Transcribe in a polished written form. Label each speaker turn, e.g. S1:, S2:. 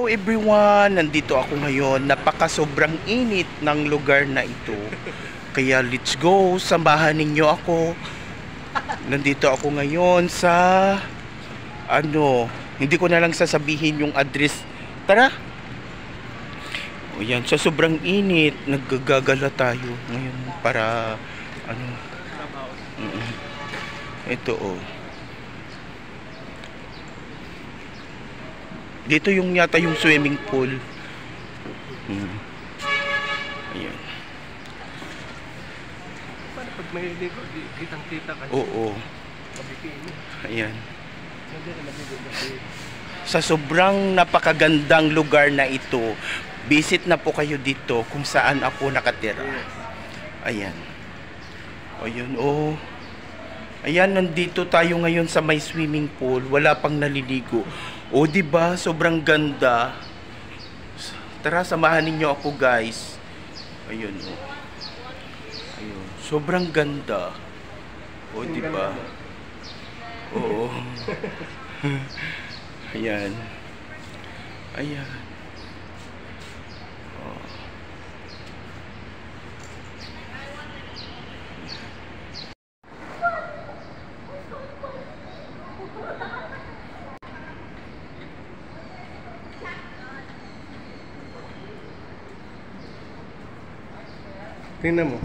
S1: everyone! Nandito ako ngayon. Sobrang init ng lugar na ito. Kaya let's go, samahan ninyo ako. Nandito ako ngayon sa hindi ko na lang sasabihin yung address. Tara! O yan, sa sobrang init, naggagala tayo ngayon para ito dito yung yata yung swimming pool. Ayan.
S2: Paano pag may ligo, kitang-kita ka?
S1: Oo.
S2: Mabikini.
S1: Ayan.
S2: Hindi na mabibigay.
S1: Sa sobrang napakagandang lugar na ito, visit na po kayo dito kung saan ako nakatira. Ayan. Ayun, Ayan, nandito tayo ngayon sa may swimming pool. Wala pang naliligo. Diba? Sobrang ganda. Tara, samahan ninyo ako, guys. Ayun, Ayun. Sobrang ganda. Diba? Oo. Ayan. Ayan.
S2: Tingnan mo.